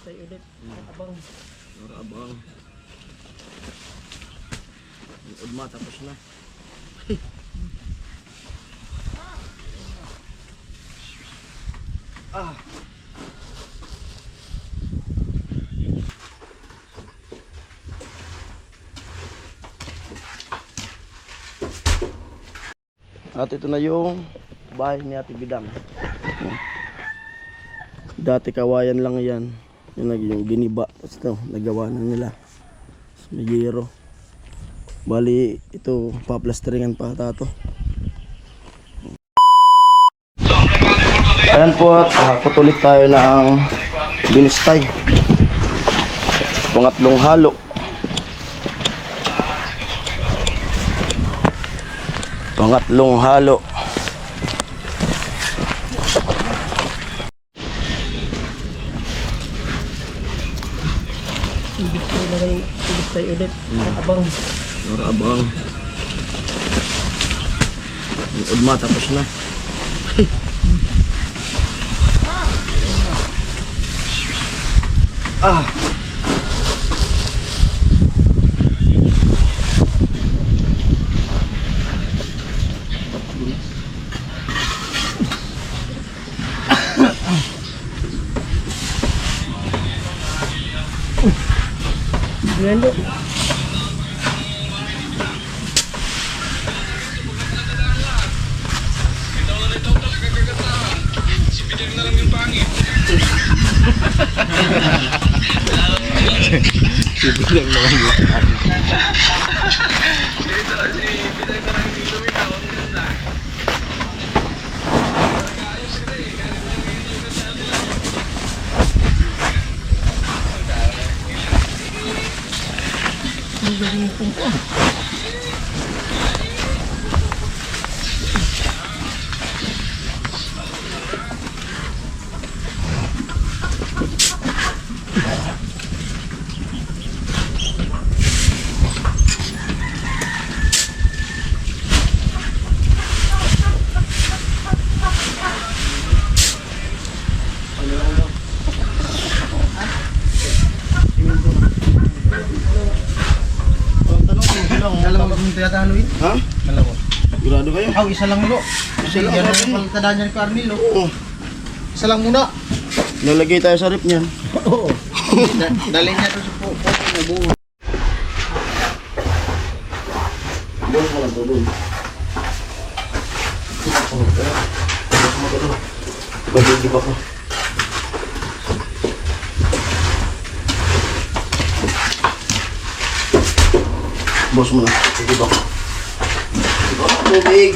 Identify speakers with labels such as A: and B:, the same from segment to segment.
A: Tay ulit. Abang.
B: Abang. Ang udma tapos na. Ah. At ito na yung bahay ni Ate Bidang. Dati kawayan lang yan. Yung giniba. Ito, nagawa na nila. May giro. Bali, ito, paplasteringan pa tato. Ayan po at putulit tayo ng binistay. Pangatlong halo. Pangatlong halo.
A: Ibig tayo ulit. Abang.
B: Abang. Ang udma tapos na. Ah.
A: Ganda.
B: Bilang naman yun.
C: Dalawa kung tiyatalo yun?
B: Ha?
C: Dalawa.
B: Sigurado kayo?
C: Oh, isa lang ulo.
B: Isa lang,
C: Yan
B: okay.
C: ang pagtadaan niyan ko Arnilo.
B: Oo.
C: Isa lang muna.
B: Nalagay tayo sa rip niyan.
C: Oo. Dalhin niya doon sa pupo na buo.
B: Bukas mo lang doon. Bukas mo doon. Bagay ba ko? Bukas mo lang. Bagay ba ko? Tubig.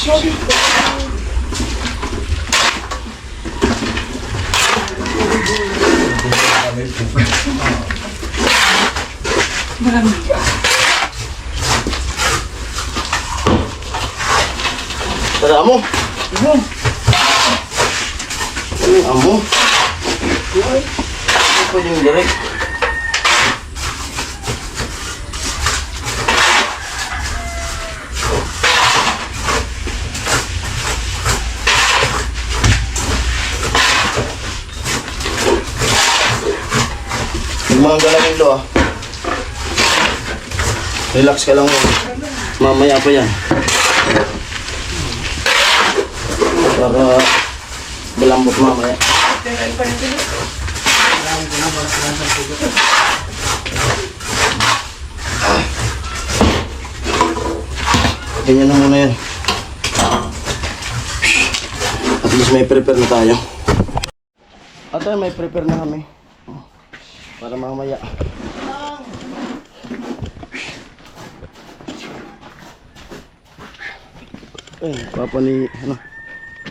B: Tara mo. Amo. Pwede yung direct. Yung mga galawin lo ah. Relax ka lang. Mamaya pa yan. Para malambot mamaya. Ganyan na muna yan. At least may prepare na tayo. At ay, may prepare na kami. Para mamaya. Ay, papa ni, ano,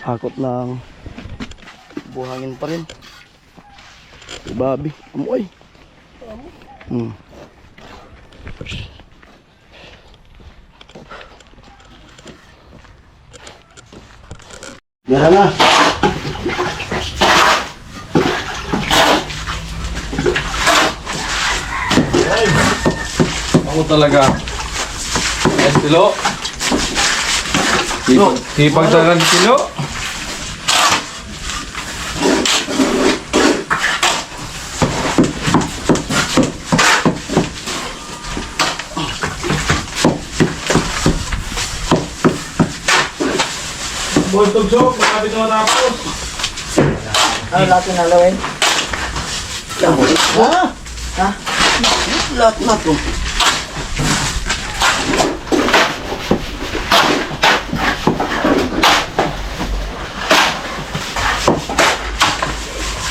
B: hakot ng buhangin pa rin. Si Bobby, amoy. Meron na.
D: Ako talaga. Estilo. Sipag talaga ng kilo. Boy, tugsok. Malapit na matapos.
A: Ano natin nalawin?
B: Lahat na to.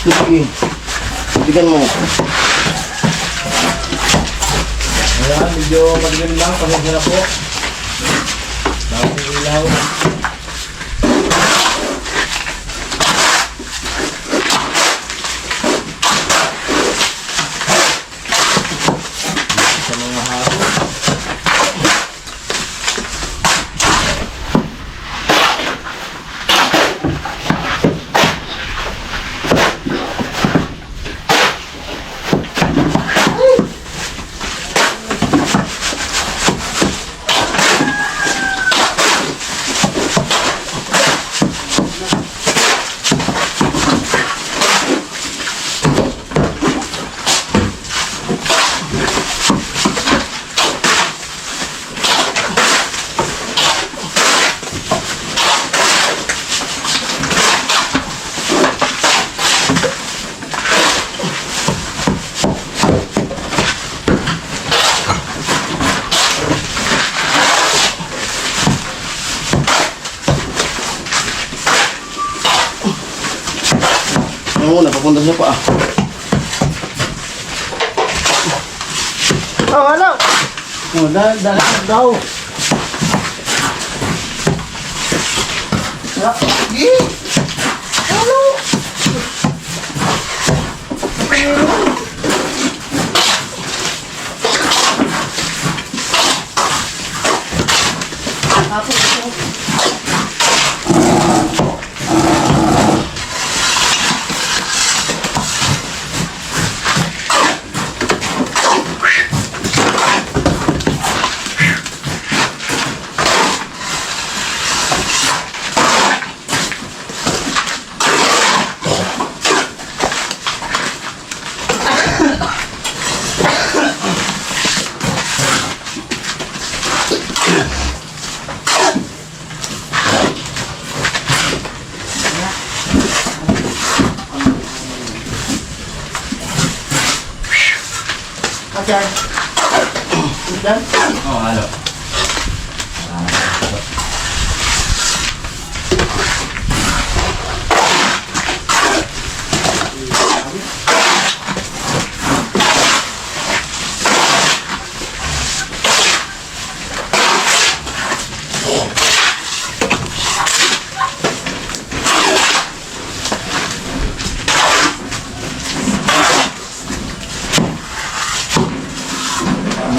B: Sige. Tigan mo.
D: Ayan, medyo madilim lang. Pasensya na po. Bakit yung ilaw? Sa mga hapon.
B: Ano muna, papunta siya pa ah.
A: Oh, ano? Oh, dahil daw. Okay. Done?
D: Oh, halo.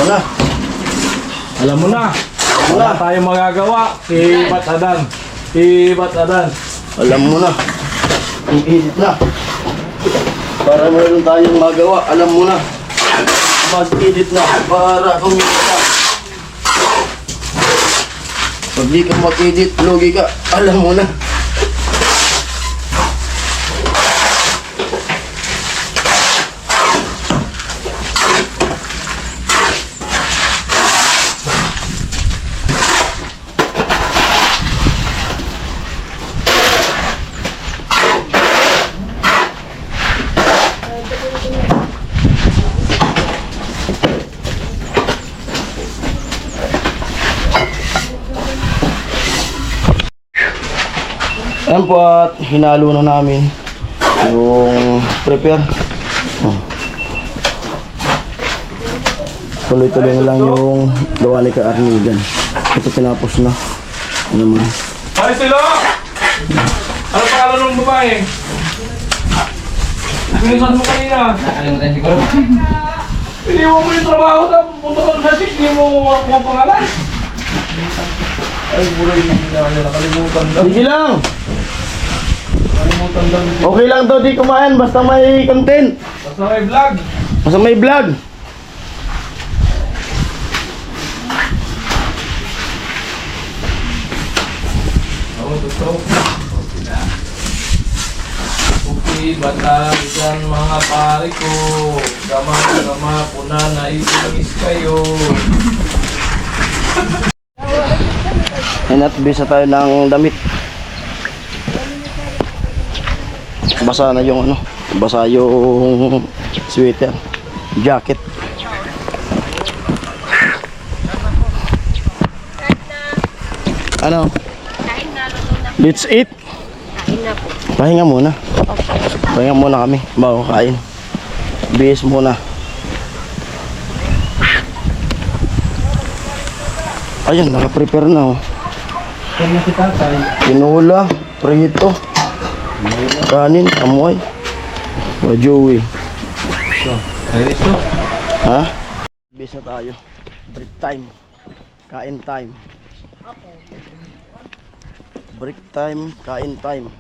B: mo na.
D: Alam mo na. Wala tayong magagawa. Ibat Adan. Ibat Adan.
B: Alam mo na. I-edit na. Para meron tayong magawa. Alam mo na. Mag-edit na para kumita. Pag di ka mag-edit, lugi ka. Alam mo na. Ayan po at hinalo na namin yung prepare. Oh. Tuloy-tuloy na lang yung gawa ni Ka Arnigan. Ito tinapos na. Ano naman.
D: Ay, sila! Ano pangalan ng babae? Pinisan mo kanina.
C: Nakalimutan siguro.
D: Iniwan mo yung trabaho na punta ka sa sik. Hindi mo ang pangalan. Ay, buray na hindi nakalimutan daw.
B: Sige lang!
D: Nakalimutan daw.
B: Okay lang to, di kumain. Basta may content.
D: Basta may vlog.
B: Basta may vlog.
D: Ako totoo. Okay, bata dyan mga pare ko. Gama po na naibigis kayo.
B: Ayun at bisa tayo ng damit. Basa na yung ano. Basa yung sweater. Jacket. Ano?
E: Kain na, luto na.
B: Let's eat.
E: Kain na po.
B: Pahinga muna. Pahinga muna kami. Bago kain. Bihis muna. Ayun, naka-prepare na oh.
A: Kaya na si tatay.
B: Tinula, prito, kanin, amoy. Joey.
C: Ay, ito.
B: Ha? Bisa tayo. Break time. Kain time. Break time, kain time.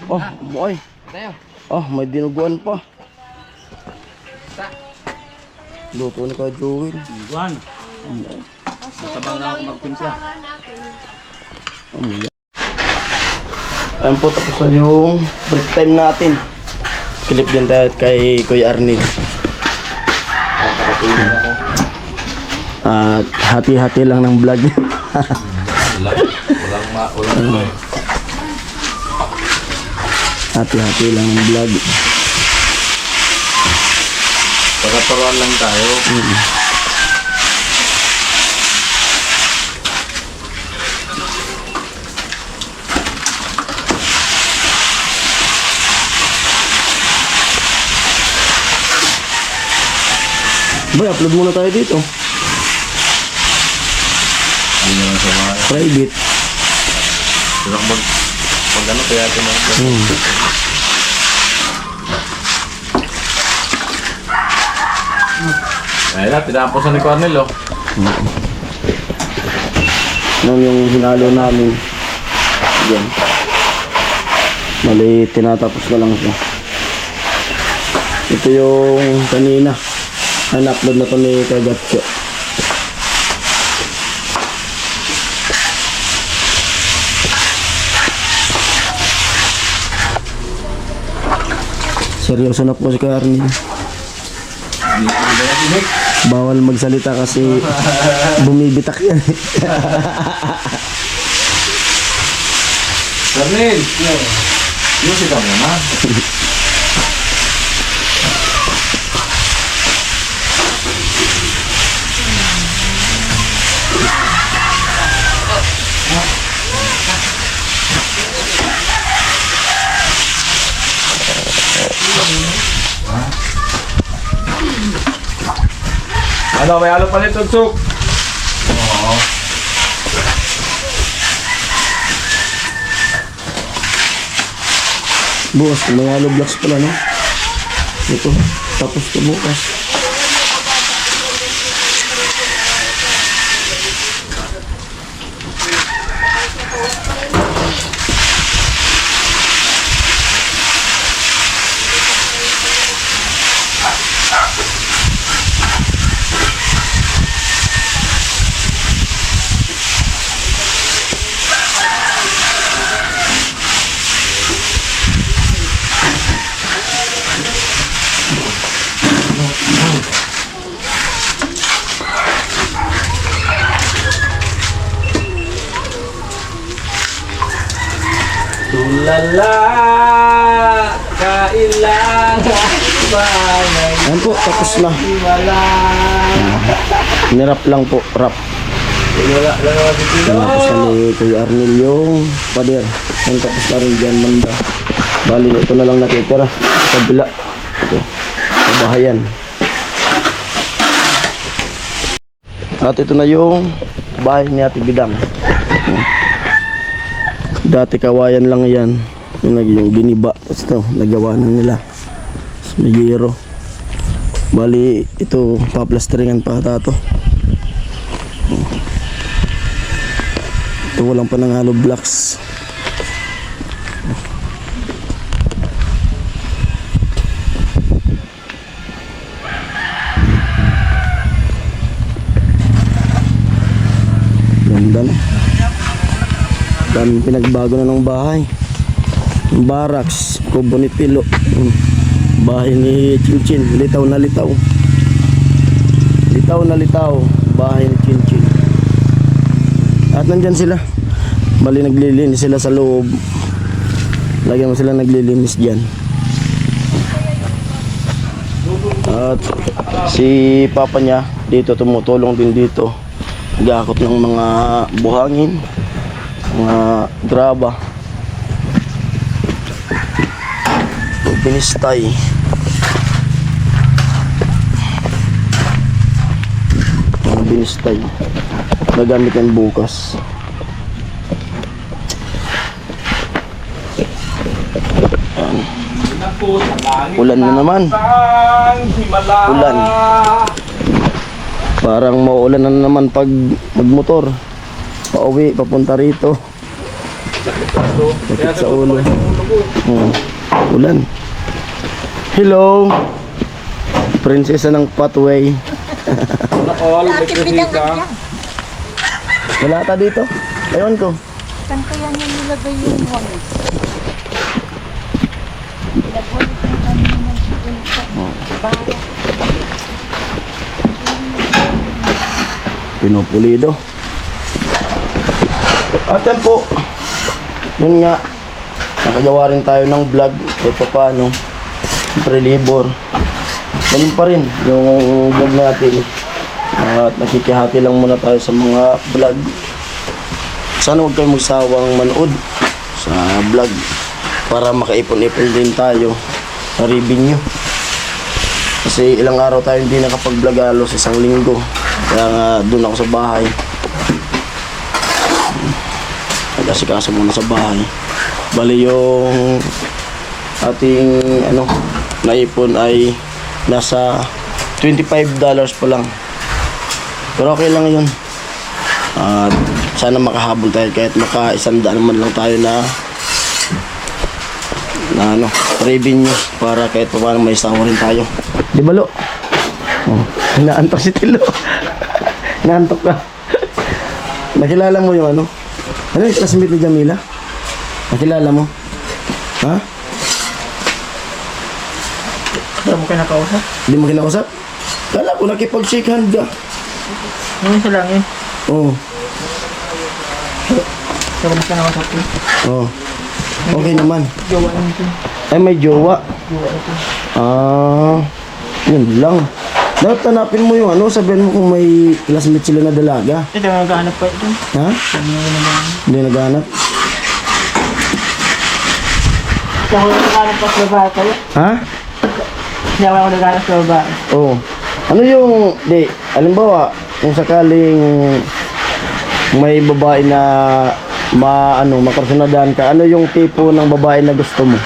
B: Oh, boy.
C: Tayo.
B: Oh, may dinuguan pa. Luto ni Ka Joey.
A: Juan.
C: Sabang na ako magpinsa.
B: Ayan po, tapos na yung break time natin. Clip din tayo kay Kuya Arnil. At hati-hati lang ng vlog.
D: Walang
B: Hati-hati lang ng vlog.
D: pagkaturuan lang tayo.
B: Boy, upload muna tayo dito.
D: Hindi naman sa mga.
B: Private.
D: Pero pag ano kaya ito na. Ayun na, tinapos na ni Cornel oh.
B: Nung yung hinalo namin. Yan. Mali, tinatapos na lang siya. Ito yung kanina. Na-upload na to ni Kagatcho. Seryoso na po si Kuya Arnil. Bawal magsalita kasi bumibitak yan.
D: Cornel! Music ka muna. Ano, may halo pa nito, Tsuk? Oo.
B: Boss, may hollow blocks pala, no? Ito. Tapos to bukas.
D: Tulala, kailangan banay.
B: Ayan po, tapos na.
D: Wala.
B: Nirap lang po, rap.
D: Wala lang naman dito.
B: Tapos na ni Kuya Arnel yung pader. Ayan, tapos na rin dyan manda. Bali, ito na lang natitira. Sa kabila. Ito, sa bahayan. At ito na yung bahay ni Ate Bidang. Dati kawayan lang yan. Yung giniba. Tapos ito, nagawa na nila. Tapos may yero. Bali, ito, paplasteringan pa ata to. Ito, walang pa ng hollow blocks. Ganda na. Daming pinagbago na ng bahay. Yung barracks, kubo ni Pilo. Bahay ni Chinchin, litaw na litaw. Litaw na litaw, bahay ni Chinchin. At nandyan sila. Bali naglilinis sila sa loob. Lagyan mo sila naglilinis dyan. At si papa niya dito tumutulong din dito. Gakot ng mga buhangin, mga graba. Binistay. Ang binistay. Nagamit yan bukas. Ayan. Ulan na naman. Ulan. Parang mauulan na naman pag magmotor. Pauwi, papunta rito. Sakit sa ulo. Ulan. Hello. Prinsesa ng Pathway.
D: All, nagkasita.
B: Wala ka dito? Ewan ko.
E: Saan kaya niya nilagay yung wangit?
B: Pinupulido. At yan po. Yun nga. Nakagawa rin tayo ng vlog. Kahit pa paano. Pre-labor. Ganun pa rin yung vlog natin. At nakikihati lang muna tayo sa mga vlog. Sana huwag kayo magsawang manood sa vlog para makaipon-ipon din tayo sa revenue. Kasi ilang araw tayo hindi nakapag-vlog halos isang linggo. Kaya nga doon ako sa bahay. Nag-asikaso muna sa bahay. Bali yung ating naipon ay nasa $25 pa lang. Pero okay lang yun. At sana makahabol tayo kahit maka-100 naman lang tayo na revenue para kahit pa paano may sawa rin tayo. Di ba, Lo? Oh, inaantok si Tilo. Inaantok ka. Nakilala mo yung ano yung classmate ni Jamila? Nakilala mo? Ha?
A: Hindi mo kinakausap?
B: Hindi mo kinakausap? Kala ko nakipag-shake hand ka.
A: Ngayon sa langit.
B: Oo.
A: Sa kung kinakausap ko.
B: Oo. Okay naman.
A: Jowa nito.
B: Ay, may jowa.
A: Jowa ito.
B: Yun lang. Dapat hanapin mo yung sabihin mo kung may classmate sila na dalaga.
A: Ito yung naghahanap pa ito.
B: Ha? Hindi naghahanap.
A: Hindi ako naghahanap pa sa babae kayo.
B: Ha?
A: Hindi ako naghahanap sa babae.
B: Oo. Ano yung, halimbawa, kung sakaling may babae na makarsunadahan ka, ano yung tipo ng babae na gusto mo?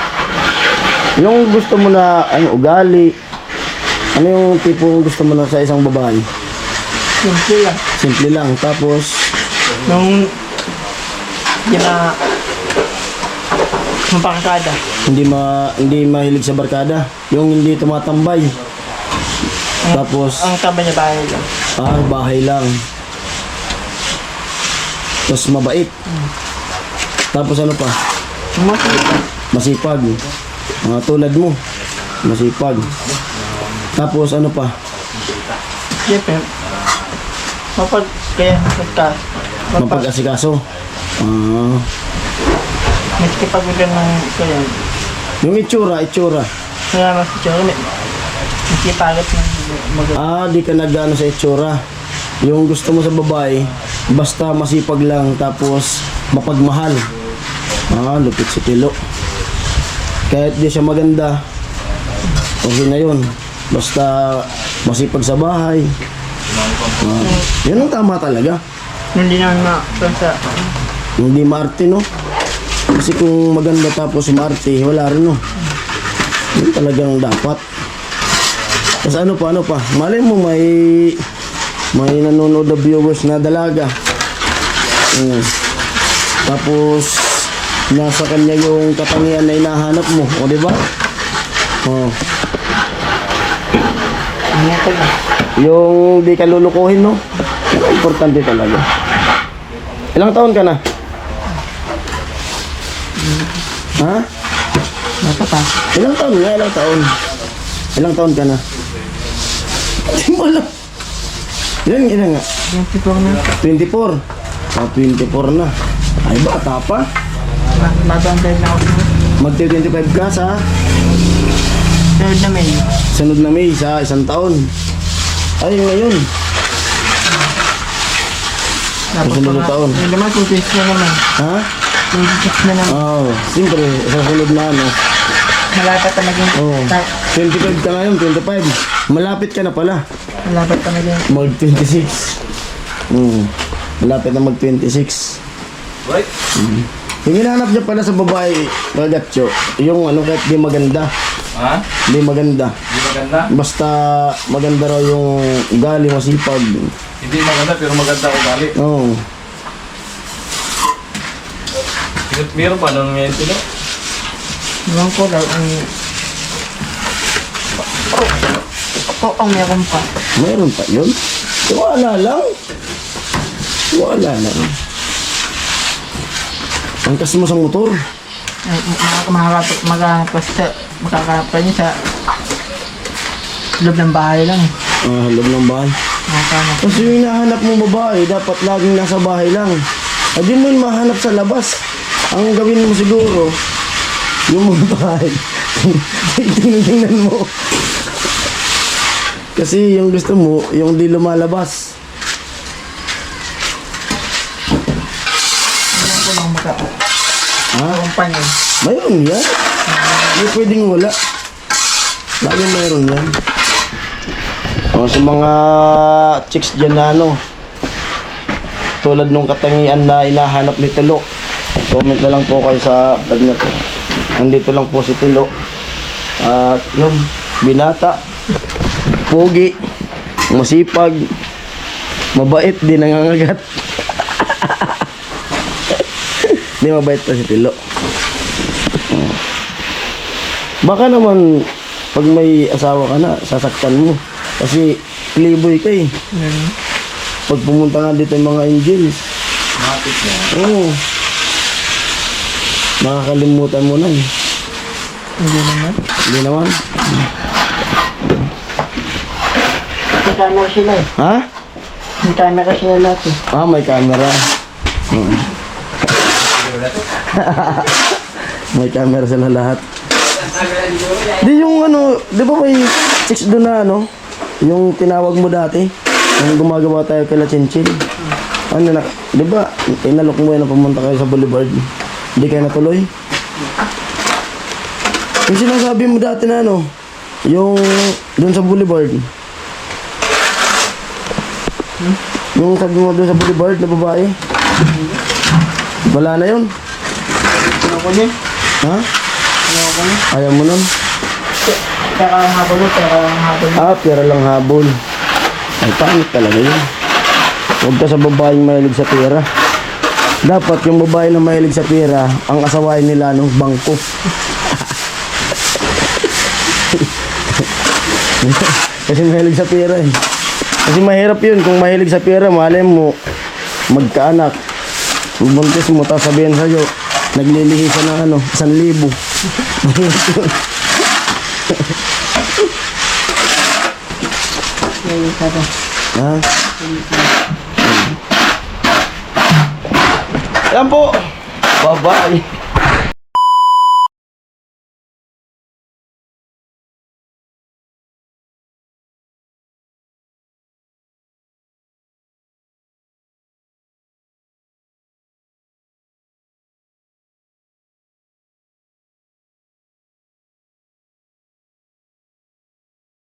B: Yung gusto mo na, ugali, Ano yung tipo gusto mo na sa isang babae?
A: Simple lang.
B: Simple lang. Tapos,
A: Nung yun na mapakakada.
B: hindi mahilig sa barkada. Yung hindi tumatambay. Tapos,
A: Ang taba niya bahay lang.
B: bahay lang. Tapos mabait. Tapos ano pa? Masipag. Tulad mo. Masipag. Tapos ano pa?
A: Siyempre, kaya
B: Mapag-asikaso.
A: Miski pag ng kaya,
B: Yung itsura.
A: kaya mas itsura, miski pagod ng mag-
B: Di ka nag-ano sa itsura. Yung gusto mo sa babae, basta masipag lang, tapos mapagmahal. Lupit si Tilo. Kahit di siya maganda, okay na yun. Basta masipag sa bahay. Yun ang tama talaga.
A: Hindi naman sa
B: Hindi maarte, no? Kasi kung maganda tapos maarte, wala rin, no? Yun talagang dapat. Tapos ano pa? Malay mo may nanonood na viewers na dalaga. Tapos nasa kanya yung katangian na hinahanap mo, o di ba?
A: Ito lang.
B: Yung di ka lulukuhin, no? Importante talaga. Ilang taon ka na? Ha?
A: Basta pa.
B: Ilang taon nga? Ilang taon ka na? Hindi mo alam. Ilan nga?
A: Yung tipo na
B: 24. 24 na. Ay, bata pa.
A: mabantay na ako.
B: Magti-25 ka sa
A: Third na May.
B: sunod na May sa isang taon. Ay, ngayon.
A: Tapos
B: Susunod na
A: mga-
B: taon.
A: Yung naman, 26 na naman.
B: Ha?
A: 26 na naman.
B: Siyempre, sa sunod na ano.
A: Malapit na maging...
B: Oo. 25 ka ngayon, 25. Malapit ka na pala.
A: Malapit na maging...
B: Mag 26. Malapit na mag 26.
D: Right?
B: Yung hinahanap niya pala sa babae, Ragatcho, yung ano kahit di maganda.
D: Ha?
B: Di maganda.
D: Hindi maganda?
B: Basta maganda raw yung ugali, masipag.
D: Hindi maganda pero maganda ugali.
B: Oo.
D: Meron pa nung ngayon sila?
A: Iwan ko daw ang... ang meron pa.
B: Mayroon pa yun. Wala lang. Wala lang. Angkas mo sa motor.
A: Makakahanap pa niya sa loob ng bahay lang.
B: Loob ng bahay.
A: Makakahanap.
B: Kasi yung hinahanap mong babae, dapat laging nasa bahay lang. Di mo yung mahanap sa labas. Ang gawin mo siguro, yung mga bahay, tingnan mo. Kasi yung gusto mo, yung di lumalabas.
A: Iwan ko lang
B: Ha?
A: kumpanya.
B: Mayroon yan. Hindi pwedeng wala. Laging mayroon yan. Sa mga chicks dyan na ano, tulad nung katangian na hinahanap ni Tilo, comment na lang po kayo sa vlog na to. Nandito lang po si Tilo. At yun, binata, pogi, masipag, mabait, di nangangagat. Di mabait pa si Tilo. Baka naman, pag may asawa ka na, sasaktan mo. Kasi playboy ka eh. Pag pumunta nga dito yung mga angels.
D: Mapit na.
B: Oo. Makakalimutan mo na eh.
A: Hindi naman.
B: Hindi naman.
A: May camera sila eh.
B: Ha?
A: May camera sila lahat eh.
B: May camera. May camera sila lahat. Di yung ano, di ba may chicks doon na ano? Yung tinawag mo dati? Yung gumagawa tayo kay La Chinchil. Ano na, di ba? Inalok mo yan na pumunta kayo sa Boulevard. Hindi kayo natuloy? Yung sinasabi mo dati na ano? Yung doon sa Boulevard. Yung sabi mo doon sa Boulevard na babae. Wala na yun.
A: Ano ko niya?
B: Ha?
A: Ano ko niya?
B: Ayaw mo nun?
A: Pero ang habol mo, pero ang habol mo.
B: Pera lang habol. Ay, pangit talaga yun. Huwag ka sa babaeng mahilig sa pera. Dapat yung babae na mahilig sa pera, ang asawain nila ng bangko. Kasi mahilig sa pera eh. Kasi mahirap yun kung mahilig sa pera, malay mo, magkaanak. Bubuntis mo, tapos sabihin sa'yo, naglilihi siya ng 1,000. Ha? Ayan po. Bye-bye.